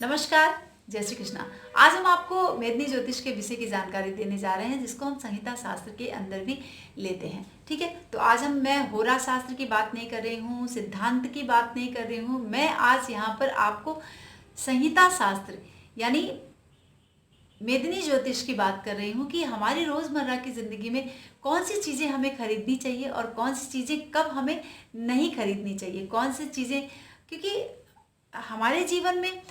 नमस्कार, जय श्री कृष्णा। आज हम आपको मेदिनी ज्योतिष के विषय की जानकारी देने जा रहे हैं, जिसको हम संहिता शास्त्र के अंदर भी लेते हैं। ठीक है, तो आज मैं होरा शास्त्र की बात नहीं कर रही हूँ, सिद्धांत की बात नहीं कर रही हूँ। मैं आज यहाँ पर आपको संहिता शास्त्र यानी मेदिनी ज्योतिष की बात कर रही हूँ कि हमारी रोज़मर्रा की ज़िंदगी में कौन सी चीज़ें हमें खरीदनी चाहिए और कौन सी चीज़ें कब हमें नहीं खरीदनी चाहिए। कौन सी चीज़ें, क्योंकि हमारे जीवन में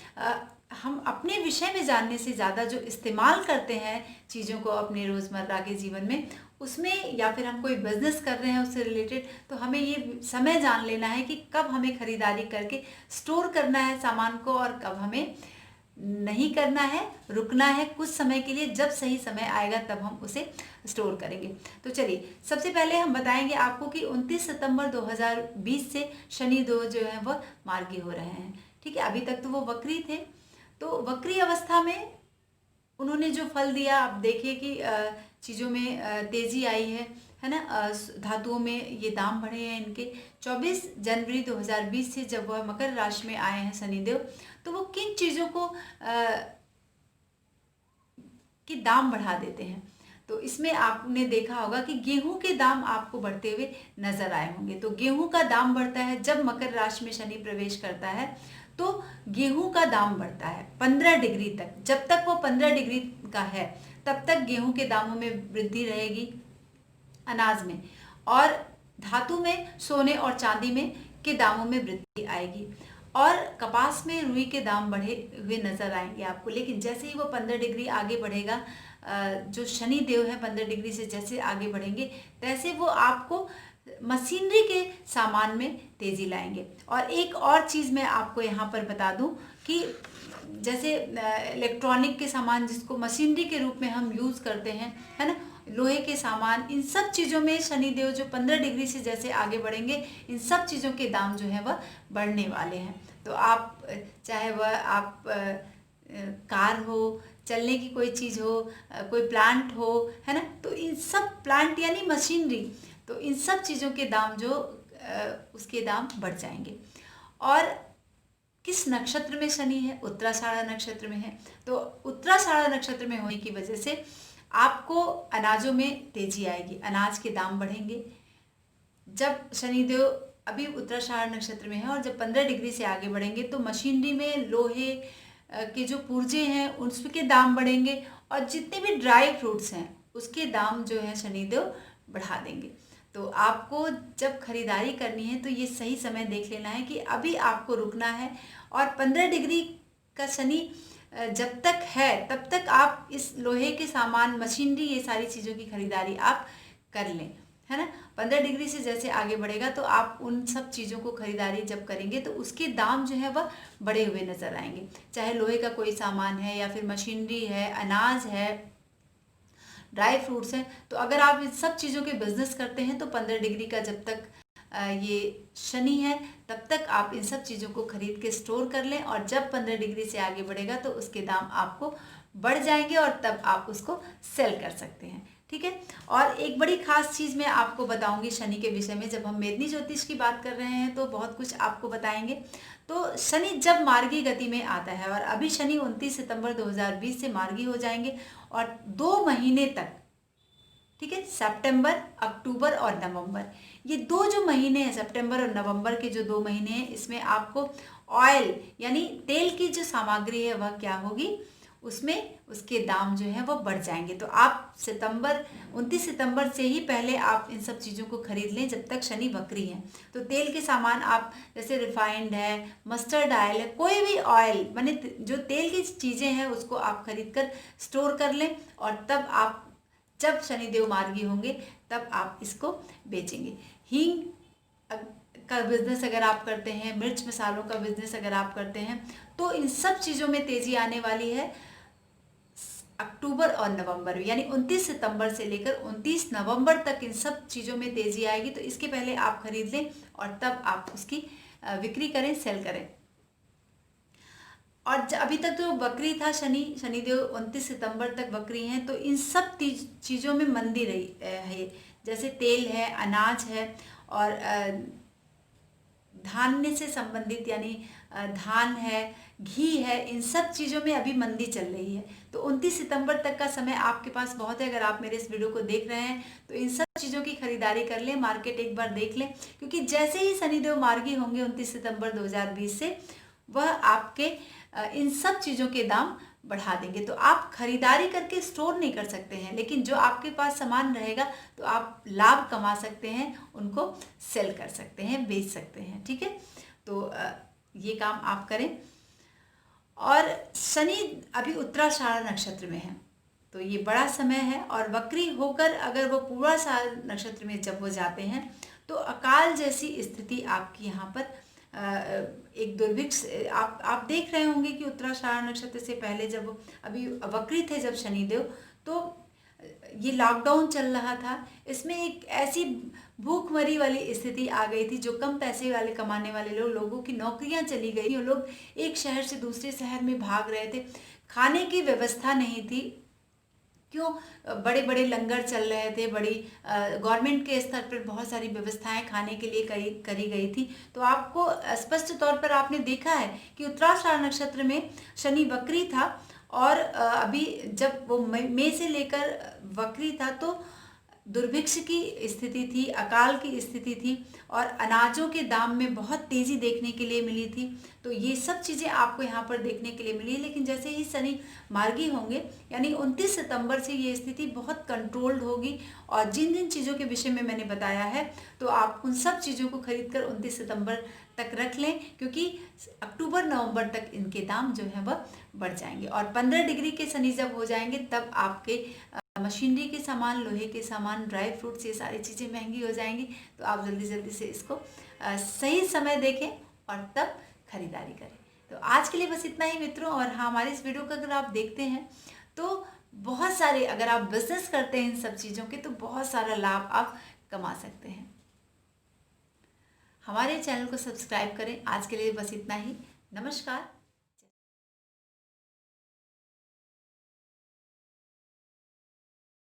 हम अपने विषय में जानने से ज़्यादा जो इस्तेमाल करते हैं चीज़ों को अपने रोज़मर्रा के जीवन में, उसमें या फिर हम कोई बिजनेस कर रहे हैं उससे रिलेटेड, तो हमें ये समय जान लेना है कि कब हमें खरीदारी करके स्टोर करना है सामान को और कब हमें नहीं करना है, रुकना है कुछ समय के लिए। जब सही समय आएगा तब हम उसे स्टोर करेंगे। तो चलिए, सबसे पहले हम बताएंगे आपको कि 29 सितंबर 2020 से शनि देव जो है वह मार्गी हो रहे हैं। ठीक है, अभी तक तो वो वक्री थे, तो वक्री अवस्था में उन्होंने जो फल दिया, आप देखिए कि चीज़ों में तेज़ी आई है ना। धातुओं में ये दाम बढ़े हैं इनके। 24 जनवरी 2020 से जब वह मकर राशि में आए हैं शनिदेव, तो वो किन चीज़ों को कि दाम बढ़ा देते हैं। तो इसमें आपने देखा होगा कि गेहूं के दाम आपको बढ़ते हुए नजर आए होंगे। तो गेहूं का दाम बढ़ता है जब मकर राशि में शनि प्रवेश करता है, तो गेहूं का दाम बढ़ता है 15 डिग्री तक। जब तक वो 15 डिग्री का है तब तक गेहूं के दामों में वृद्धि रहेगी, अनाज में, और धातु में सोने और चांदी में के दामों में वृद्धि आएगी, और कपास में रुई के दाम बढ़े हुए नजर आएंगे आपको। लेकिन जैसे ही वो 15 डिग्री आगे बढ़ेगा, जो शनि देव है 15 डिग्री से जैसे आगे बढ़ेंगे, तैसे वो आपको मशीनरी के सामान में तेजी लाएंगे। और एक और चीज़ मैं आपको यहाँ पर बता दूं कि जैसे इलेक्ट्रॉनिक के सामान जिसको मशीनरी के रूप में हम यूज़ करते हैं, है ना, लोहे के सामान, इन सब चीज़ों में शनिदेव जो 15 डिग्री से जैसे आगे बढ़ेंगे, इन सब चीज़ों के दाम जो है वह बढ़ने वाले हैं। तो आप चाहे वह आप कार हो, चलने की कोई चीज़ हो, कोई प्लांट हो, है ना, तो इन सब प्लांट यानी मशीनरी, तो इन सब चीज़ों के दाम जो उसके दाम बढ़ जाएंगे। और किस नक्षत्र में शनि है? उत्तराषाढ़ा नक्षत्र में है। तो उत्तराषाढ़ा नक्षत्र में होने की वजह से आपको अनाजों में तेजी आएगी, अनाज के दाम बढ़ेंगे। जब शनिदेव अभी उत्तराषाढ़ नक्षत्र में है और जब 15 डिग्री से आगे बढ़ेंगे, तो मशीनरी में लोहे के जो पुर्जे हैं उसके दाम बढ़ेंगे, और जितने भी ड्राई फ्रूट्स हैं उसके दाम जो है शनिदेव बढ़ा देंगे। तो आपको जब खरीदारी करनी है तो ये सही समय देख लेना है कि अभी आपको रुकना है, और 15 डिग्री का शनि जब तक है तब तक आप इस लोहे के सामान, मशीनरी, ये सारी चीज़ों की खरीदारी आप कर लें, है ना। 15 डिग्री से जैसे आगे बढ़ेगा तो आप उन सब चीज़ों को खरीदारी जब करेंगे तो उसके दाम जो है वह बढ़े हुए नज़र आएंगे। चाहे लोहे का कोई सामान है या फिर मशीनरी है, अनाज है, ड्राई फ्रूट्स हैं। तो अगर आप इन सब चीज़ों के बिजनेस करते हैं तो 15 डिग्री का जब तक ये शनि है तब तक आप इन सब चीज़ों को खरीद के स्टोर कर लें, और जब 15 डिग्री से आगे बढ़ेगा तो उसके दाम आपको बढ़ जाएंगे और तब आप उसको सेल कर सकते हैं। ठीक है, और एक बड़ी खास चीज़ मैं आपको बताऊंगी शनि के विषय में। जब हम मेदिनी ज्योतिष की बात कर रहे हैं तो बहुत कुछ आपको बताएंगे। तो शनि जब मार्गी गति में आता है, और अभी शनि 29 सितंबर 2020 से मार्गी हो जाएंगे, और 2 महीने तक, ठीक है, सितंबर, अक्टूबर और नवंबर, ये 2 जो महीने हैं, सितंबर और नवंबर के जो 2 महीने हैं, इसमें आपको ऑयल यानी तेल की जो सामग्री है वह क्या होगी, उसमें उसके दाम जो है वह बढ़ जाएंगे। तो आप 29 सितंबर से ही पहले आप इन सब चीज़ों को खरीद लें जब तक शनि वक्री हैं। तो तेल के सामान आप जैसे रिफाइंड है, मस्टर्ड ऑयल है, कोई भी ऑयल माने जो तेल की चीज़ें हैं उसको आप खरीद कर स्टोर कर लें, और तब आप जब शनिदेव मार्गी होंगे तब आप इसको बेचेंगे। हींग का बिजनेस अगर आप करते हैं, मिर्च मसालों का बिजनेस अगर आप करते हैं, तो इन सब चीज़ों में तेज़ी आने वाली है अक्टूबर और नवंबर में, यानी 29 सितंबर से लेकर 29 नवंबर तक इन सब चीज़ों में तेज़ी आएगी। तो इसके पहले आप खरीद लें और तब आप उसकी बिक्री करें, सेल करें। और अभी तक जो वक्री था शनिदेव 29 सितंबर तक वक्री हैं, तो इन सब चीज़ों में मंदी रही है। जैसे तेल है, अनाज है, और धान्य से संबंधित यानी धान है, घी है, इन सब चीज़ों में अभी मंदी चल रही है। तो 29 सितंबर तक का समय आपके पास बहुत है। अगर आप मेरे इस वीडियो को देख रहे हैं तो इन सब चीज़ों की खरीदारी कर लें, मार्केट एक बार देख लें, क्योंकि जैसे ही शनिदेव मार्गी होंगे 29 सितंबर 2020 से, वह आपके इन सब चीज़ों के दाम बढ़ा देंगे। तो आप खरीदारी करके स्टोर नहीं कर सकते हैं, लेकिन जो आपके पास सामान रहेगा तो आप लाभ कमा सकते हैं, उनको सेल कर सकते हैं, बेच सकते हैं। ठीक है, तो ये काम आप करें। और शनि अभी उत्तराषाढ़ नक्षत्र में है, तो ये बड़ा समय है। और वक्री होकर अगर वो पूर्वाषाढ़ नक्षत्र में जब वो जाते हैं तो अकाल जैसी स्थिति आपकी यहाँ पर एक दुर्भिक्ष, आप देख रहे होंगे कि उत्तराषाढ़ नक्षत्र से पहले जब अभी वक्री थे जब शनिदेव, तो ये लॉकडाउन चल रहा था, इसमें एक ऐसी भूखमरी वाली स्थिति आ गई थी। जो कम पैसे वाले कमाने वाले लोगों की नौकरियां चली गई, वो लोग एक शहर से दूसरे शहर में भाग रहे थे, खाने की व्यवस्था नहीं थी। क्यों? बड़े बड़े लंगर चल रहे थे, बड़ी गवर्नमेंट के स्तर पर बहुत सारी व्यवस्थाएं खाने के लिए करी गई थी। तो आपको स्पष्ट तौर पर आपने देखा है कि उत्तराषाढ़ नक्षत्र में शनि वक्री था, और अभी जब वो मई से लेकर वक्री था तो दुर्भिक्ष की स्थिति थी, अकाल की स्थिति थी, और अनाजों के दाम में बहुत तेज़ी देखने के लिए मिली थी। तो ये सब चीज़ें आपको यहाँ पर देखने के लिए मिली। लेकिन जैसे ही शनि मार्गी होंगे, यानी 29 सितंबर से ये स्थिति बहुत कंट्रोल्ड होगी। और जिन जिन चीज़ों के विषय में मैंने बताया है, तो आप उन सब चीज़ों को खरीद कर 29 सितंबर तक रख लें, क्योंकि अक्टूबर नवंबर तक इनके दाम जो है वह बढ़ जाएंगे। और 15 डिग्री के शनि जब हो जाएंगे, तब आपके मशीनरी के सामान, लोहे के सामान, ड्राई फ्रूट्स, ये सारी चीज़ें महंगी हो जाएंगी। तो आप जल्दी जल्दी से इसको सही समय देखें और तब खरीदारी करें। तो आज के लिए बस इतना ही मित्रों। और हाँ, हमारे इस वीडियो को अगर आप देखते हैं तो बहुत सारे, अगर आप बिजनेस करते हैं इन सब चीज़ों के, तो बहुत सारा लाभ आप कमा सकते हैं। हमारे चैनल को सब्सक्राइब करें। आज के लिए बस इतना ही। नमस्कार।